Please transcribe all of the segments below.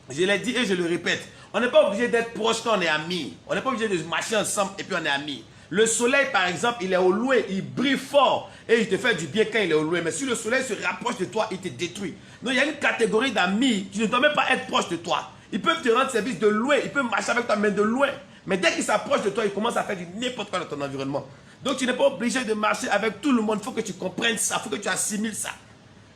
Je l'ai dit et je le répète. On n'est pas obligé d'être proche quand on est amis. On n'est pas obligé de marcher ensemble et puis on est amis. Le soleil, par exemple, il est au loin, il brille fort et il te fait du bien quand il est au loin. Mais si le soleil se rapproche de toi, il te détruit. Donc, il y a une catégorie d'amis qui ne doivent même pas être proches de toi. Ils peuvent te rendre service de loin, ils peuvent marcher avec toi, mais de loin. Mais dès qu'ils s'approchent de toi, ils commencent à faire du n'importe quoi dans ton environnement. Donc, tu n'es pas obligé de marcher avec tout le monde. Il faut que tu comprennes ça, il faut que tu assimiles ça.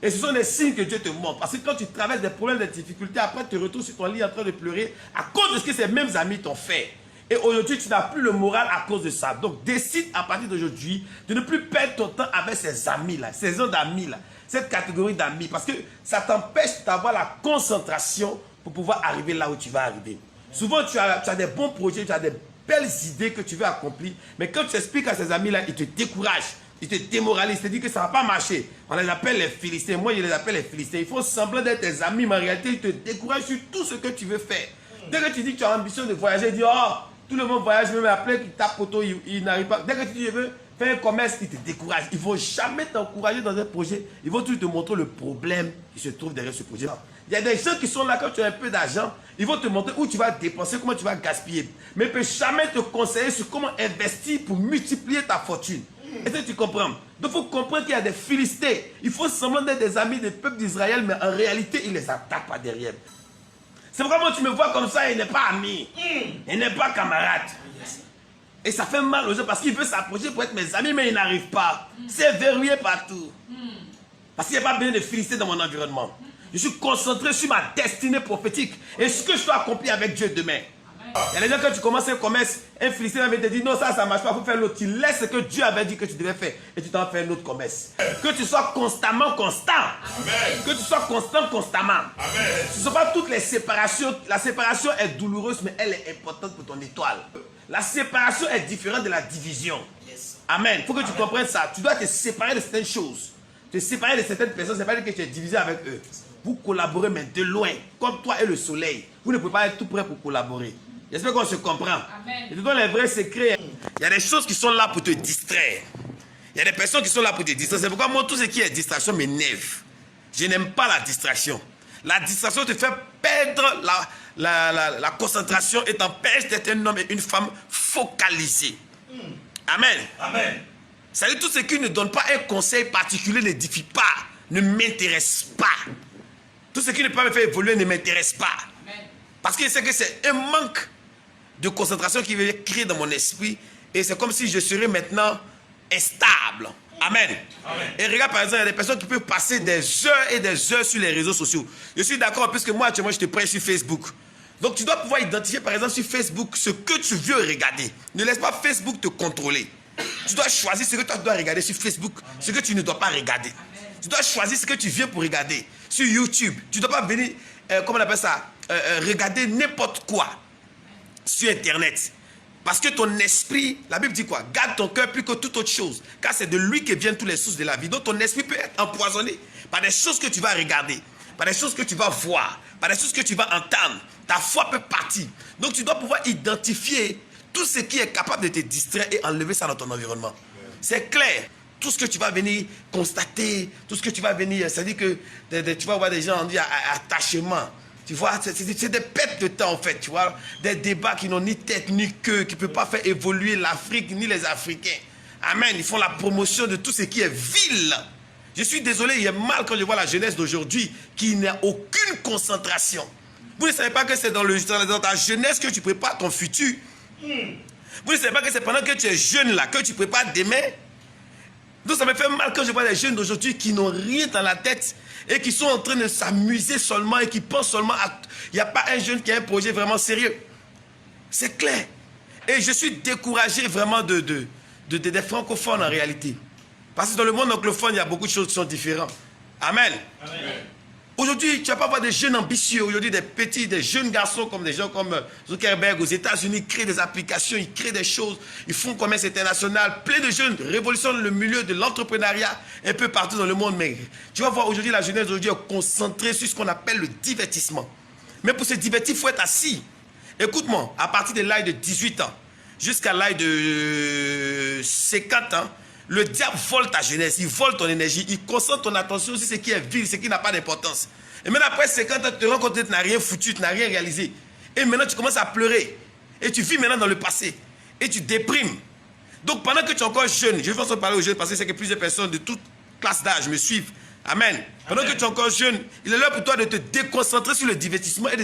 Et ce sont des signes que Dieu te montre. Parce que quand tu traverses des problèmes, des difficultés, après tu te retrouves sur ton lit en train de pleurer à cause de ce que ces mêmes amis t'ont fait. Et aujourd'hui, tu n'as plus le moral à cause de ça. Donc, décide à partir d'aujourd'hui de ne plus perdre ton temps avec ces amis-là, ces gens d'amis-là, cette catégorie d'amis. Parce que ça t'empêche d'avoir la concentration pour pouvoir arriver là où tu vas arriver. Souvent, tu as des bons projets, tu as des belles idées que tu veux accomplir. Mais quand tu expliques à ces amis-là, ils te découragent. Ils te démoralisent, ils te disent que ça ne va pas marcher. On les appelle les Philistins. Moi, je les appelle les Philistins. Ils font semblant d'être tes amis, mais en réalité, ils te découragent sur tout ce que tu veux faire. Dès que tu dis que tu as l'ambition de voyager, ils disent, oh, tout le monde voyage, même après qu'il tape poteau, il n'arrive pas. Dès que tu dis, je veux faire un commerce, ils te découragent. Ils ne vont jamais t'encourager dans un projet. Ils vont toujours te montrer le problème qui se trouve derrière ce projet. Il y a des gens qui sont là quand tu as un peu d'argent, ils vont te montrer où tu vas dépenser, comment tu vas gaspiller. Mais ils ne peuvent jamais te conseiller sur comment investir pour multiplier ta fortune. Est-ce que tu comprends? Donc il faut comprendre qu'il y a des Philistins. Il faut semblant d'être des amis des peuples d'Israël, mais en réalité, ils ne les attaquent pas derrière. C'est vraiment tu me vois comme ça, il n'est pas ami. Il n'est pas camarade. Et ça fait mal aux gens parce qu'il veut s'approcher pour être mes amis, mais il n'arrive pas. C'est verrouillé partout. Parce qu'il n'y a pas besoin de Philistins dans mon environnement. Je suis concentré sur ma destinée prophétique et ce que je dois accomplir avec Dieu demain. Il y a des gens, quand tu commences un commerce, un Philistin va te dire non, ça ne marche pas, il faut faire l'autre. Tu laisses ce que Dieu avait dit que tu devais faire et tu t'en fais un autre commerce. Que tu sois constamment constant. Amen. Que tu sois constamment. Amen. Ce ne sont pas toutes les séparations. La séparation est douloureuse, mais elle est importante pour ton étoile. La séparation est différente de la division. Amen. Il faut que tu comprennes ça. Tu dois te séparer de certaines choses. Te séparer de certaines personnes, ce n'est pas dire que tu es divisé avec eux. Vous collaborez, mais de loin, comme toi et le soleil. Vous ne pouvez pas être tout prêt pour collaborer. J'espère qu'on se comprend. Amen. Je te donne les vrais secrets. Il y a des choses qui sont là pour te distraire. Il y a des personnes qui sont là pour te distraire. C'est pourquoi moi, tout ce qui est distraction m'énerve. Je n'aime pas la distraction. La distraction te fait perdre la concentration et t'empêche d'être un homme et une femme focalisés. Amen. Amen. C'est-à-dire tout ce qui ne donne pas un conseil particulier n'édifie pas, ne m'intéresse pas. Tout ce qui ne peut pas me faire évoluer ne m'intéresse pas. Amen. Parce que c'est que c'est un manque de concentration qui va créer dans mon esprit. Et c'est comme si je serais maintenant instable. Amen. Amen. Et regarde par exemple, il y a des personnes qui peuvent passer des heures et des heures sur les réseaux sociaux. Je suis d'accord, puisque moi actuellement je te prêche sur Facebook. Donc tu dois pouvoir identifier par exemple sur Facebook ce que tu veux regarder. Ne laisse pas Facebook te contrôler. Tu dois choisir ce que tu dois regarder sur Facebook, ce que tu ne dois pas regarder. Tu dois choisir ce que tu viens pour regarder. Sur YouTube, tu ne dois pas venir, comment on appelle ça, regarder n'importe quoi sur Internet. Parce que ton esprit, la Bible dit quoi? Garde ton cœur plus que toute autre chose. Car c'est de lui que viennent toutes les sources de la vie. Donc ton esprit peut être empoisonné par des choses que tu vas regarder, par des choses que tu vas voir, par des choses que tu vas entendre. Ta foi peut partir. Donc tu dois pouvoir identifier tout ce qui est capable de te distraire et enlever ça dans ton environnement. C'est clair. Tout ce que tu vas venir constater, tout ce que tu vas venir, c'est-à-dire que tu vas voir des gens en dire attachement. Tu vois, c'est des pertes de temps en fait, tu vois. Des débats qui n'ont ni tête ni queue, qui ne peuvent pas faire évoluer l'Afrique ni les Africains. Amen. Ils font la promotion de tout ce qui est vil. Je suis désolé, il y a mal quand je vois la jeunesse d'aujourd'hui qui n'a aucune concentration. Vous ne savez pas que c'est dans ta jeunesse que tu prépares ton futur. Vous ne savez pas que c'est pendant que tu es jeune là que tu prépares demain. Donc ça me fait mal quand je vois les jeunes d'aujourd'hui qui n'ont rien dans la tête et qui sont en train de s'amuser seulement et qui pensent seulement à... Il n'y a pas un jeune qui a un projet vraiment sérieux. C'est clair. Et je suis découragé vraiment des francophones en réalité. Parce que dans le monde anglophone, il y a beaucoup de choses qui sont différentes. Amen. Amen. Aujourd'hui, tu vas pas voir des jeunes ambitieux. Aujourd'hui, des jeunes garçons comme des gens comme Zuckerberg aux États-Unis, ils créent des applications, ils créent des choses, ils font commerce international. Plein de jeunes révolutionnent le milieu de l'entrepreneuriat un peu partout dans le monde. Mais tu vas voir aujourd'hui, la jeunesse d'aujourd'hui est concentrée sur ce qu'on appelle le divertissement. Mais pour se divertir, il faut être assis. Écoute-moi, à partir de l'âge de 18 ans jusqu'à l'âge de 50 ans, le diable vole ta jeunesse, il vole ton énergie, il concentre ton attention sur ce qui est vil, ce qui n'a pas d'importance. Et maintenant, après 50 ans, tu te rends compte que tu n'as rien foutu, tu n'as rien réalisé. Et maintenant, tu commences à pleurer. Et tu vis maintenant dans le passé. Et tu déprimes. Donc, pendant que tu es encore jeune, je vais faire parler aux jeunes parce que c'est que plusieurs personnes de toute classe d'âge me suivent. Amen. Pendant que tu es encore jeune, il est l'heure pour toi de te déconcentrer sur le divertissement et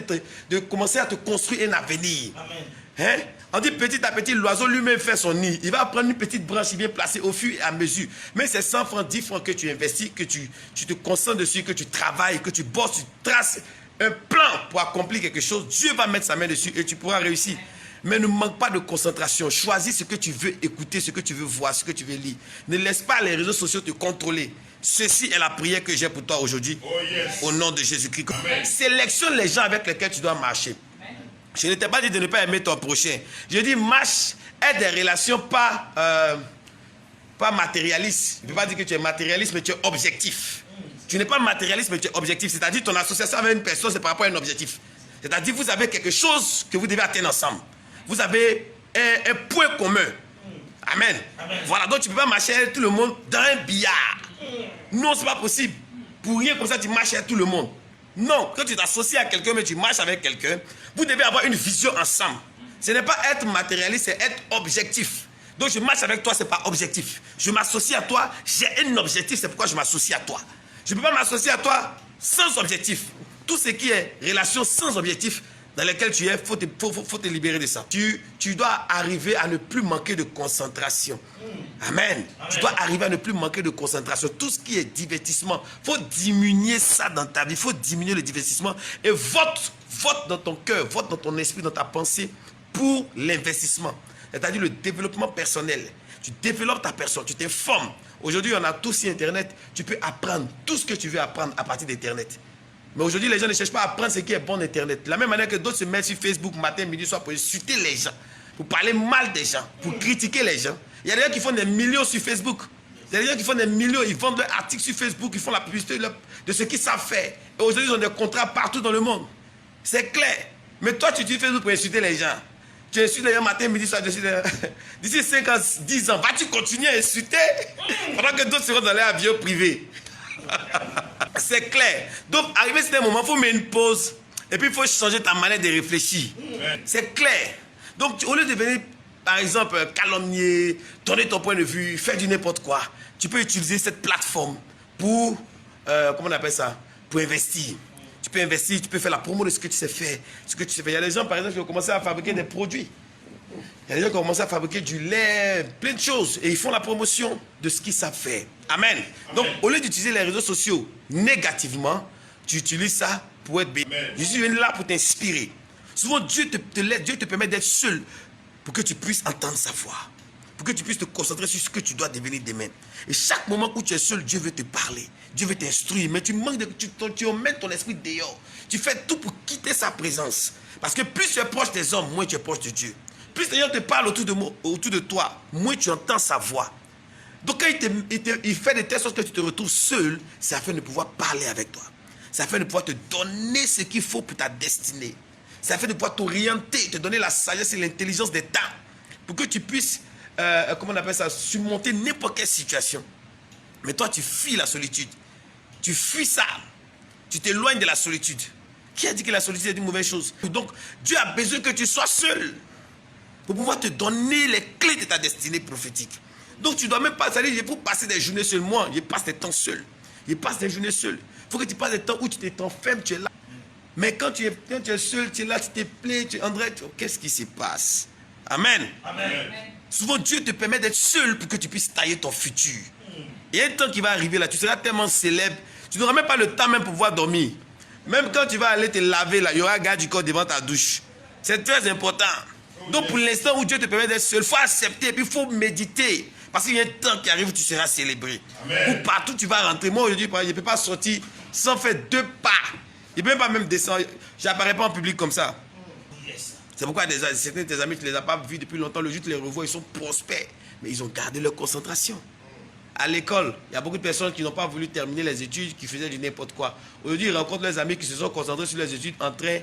de commencer à te construire un avenir. Amen. Hein? On dit petit à petit, l'oiseau lui-même fait son nid. Il va prendre une petite branche, il vient placer au fur et à mesure. Mais c'est 100 francs, 10 francs que tu investis, que tu te concentres dessus, que tu travailles, que tu bosses, tu traces un plan pour accomplir quelque chose. Dieu va mettre sa main dessus et tu pourras réussir. Mais ne manque pas de concentration. Choisis ce que tu veux écouter, ce que tu veux voir, ce que tu veux lire. Ne laisse pas les réseaux sociaux te contrôler. Ceci est la prière que j'ai pour toi aujourd'hui. Oh yes. Au nom de Jésus-Christ. Sélectionne les gens avec lesquels tu dois marcher. Je ne t'ai pas dit de ne pas aimer ton prochain. Je dis marche, aie des relations pas matérialistes. Je ne veux pas dire que tu es matérialiste, mais tu es objectif. Tu n'es pas matérialiste, mais tu es objectif. C'est-à-dire ton association avec une personne, c'est par rapport à un objectif. C'est-à-dire vous avez quelque chose que vous devez atteindre ensemble. Vous avez un point commun. Amen. Amen. Voilà, donc tu ne peux pas marcher avec tout le monde dans un billard. Non, ce n'est pas possible. Pour rien comme ça, tu marches avec tout le monde. Non, quand tu t'associes à quelqu'un, mais tu marches avec quelqu'un, vous devez avoir une vision ensemble. Ce n'est pas être matérialiste, c'est être objectif. Donc je marche avec toi, ce n'est pas objectif. Je m'associe à toi, j'ai un objectif, c'est pourquoi je m'associe à toi. Je ne peux pas m'associer à toi sans objectif. Tout ce qui est relation sans objectif dans laquelle tu es, il faut te libérer de ça. Tu dois arriver à ne plus manquer de concentration. Amen. Tu dois arriver à ne plus manquer de concentration. Tout ce qui est divertissement, il faut diminuer ça dans ta vie. Il faut diminuer le divertissement. Et vote dans ton cœur, vote dans ton esprit, dans ta pensée pour l'investissement. C'est-à-dire le développement personnel. Tu développes ta personne, tu t'informes. Aujourd'hui, on a tous sur Internet. Tu peux apprendre tout ce que tu veux apprendre à partir d'Internet. Mais aujourd'hui, les gens ne cherchent pas à apprendre ce qui est bon d'Internet. De la même manière que d'autres se mettent sur Facebook matin, midi, soir pour insulter les gens, pour parler mal des gens, pour critiquer les gens. Il y a des gens qui font des millions sur Facebook. Il y a des gens qui font des millions, ils vendent leurs articles sur Facebook, ils font la publicité de ce qu'ils savent faire. Et aujourd'hui, ils ont des contrats partout dans le monde. C'est clair. Mais toi, tu utilises Facebook pour insulter les gens. Tu insultes les gens matin, midi, soir. D'ici 5 ans, 10 ans, vas-tu continuer à insulter pendant que d'autres seront dans leur avion privé? C'est clair. Donc, arrivé à ce moment, il faut mettre une pause. Et puis, il faut changer ta manière de réfléchir. C'est clair. Donc, au lieu de venir, par exemple, calomnier, donner ton point de vue, faire du n'importe quoi, tu peux utiliser cette plateforme pour, comment on appelle ça, pour investir. Tu peux investir, tu peux faire la promo de ce que tu sais faire. Il y a des gens, par exemple, qui ont commencé à fabriquer des produits. Il y a des gens qui ont commencé à fabriquer du lait, plein de choses. Et ils font la promotion de ce qu'ils savent faire. Amen. Donc, au lieu d'utiliser les réseaux sociaux négativement, tu utilises ça pour être béni. Je suis venu là pour t'inspirer. Souvent, Dieu te permet d'être seul pour que tu puisses entendre sa voix. Pour que tu puisses te concentrer sur ce que tu dois devenir demain. Et chaque moment où tu es seul, Dieu veut te parler. Dieu veut t'instruire. Mais tu manques tu emmènes ton esprit dehors. Tu fais tout pour quitter sa présence. Parce que plus tu es proche des hommes, moins tu es proche de Dieu. Plus les gens te parlent autour de toi, moins tu entends sa voix. Donc quand il fait de telle sorte que tu te retrouves seul, c'est afin de pouvoir parler avec toi. C'est afin de pouvoir te donner ce qu'il faut pour ta destinée. C'est afin de pouvoir t'orienter, te donner la sagesse et l'intelligence des temps. Pour que tu puisses, comment on appelle ça, surmonter n'importe quelle situation. Mais toi, tu fuis la solitude. Tu fuis ça. Tu t'éloignes de la solitude. Qui a dit que la solitude est une mauvaise chose? Donc, Dieu a besoin que tu sois seul pour pouvoir te donner les clés de ta destinée prophétique. Donc tu ne dois même pas, c'est-à-dire, il faut passer des journées seul. Moi, je passe des temps seul. Je passe des journées seul. Il faut que tu passes des temps où tu t'enfermes, tu es là. Mais quand tu es seul, tu es là, tu te plais, André, qu'est-ce qui se passe? Amen. Amen. Souvent, Dieu te permet d'être seul pour que tu puisses tailler ton futur. Il y a un temps qui va arriver là, tu seras tellement célèbre, tu n'auras même pas le temps même pour pouvoir dormir. Même quand tu vas aller te laver là, il y aura un gars du corps devant ta douche. C'est très important. Donc pour l'instant où Dieu te permet d'être seul, il faut accepter et puis il faut méditer. Parce qu'il y a un temps qui arrive où tu seras célébré. Amen. Où partout tu vas rentrer. Moi aujourd'hui, je ne peux pas sortir sans faire 2 pas. Je ne peux pas même descendre. Je n'apparais pas en public comme ça. C'est pourquoi certains de tes amis, tu ne les as pas vus depuis longtemps. Le jour où tu les revois, ils sont prospères. Mais ils ont gardé leur concentration. À l'école, il y a beaucoup de personnes qui n'ont pas voulu terminer les études, qui faisaient du n'importe quoi. Aujourd'hui, ils rencontrent leurs amis qui se sont concentrés sur les études en train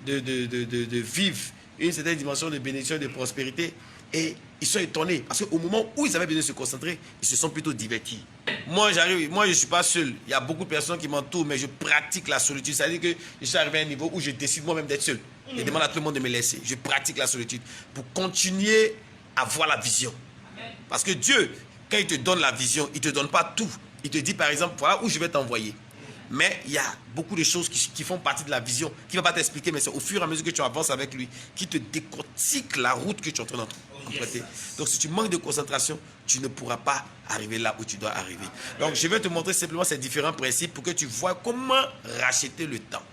de vivre une certaine dimension de bénédiction, de prospérité. Et ils sont étonnés parce qu'au moment où ils avaient besoin de se concentrer, ils se sont plutôt divertis. Moi, je ne suis pas seul. Il y a beaucoup de personnes qui m'entourent, mais je pratique la solitude. C'est-à-dire que je suis arrivé à un niveau où je décide moi-même d'être seul. Je demande à tout le monde de me laisser. Je pratique la solitude pour continuer à voir la vision. Parce que Dieu, quand il te donne la vision, il ne te donne pas tout. Il te dit par exemple, voilà où je vais t'envoyer. Mais il y a beaucoup de choses qui font partie de la vision, qui ne va pas t'expliquer, mais c'est au fur et à mesure que tu avances avec lui, qui te décortique la route que tu es en train d'emprunter. Donc si tu manques de concentration, tu ne pourras pas arriver là où tu dois arriver. Donc je vais te montrer simplement ces différents principes pour que tu vois comment racheter le temps.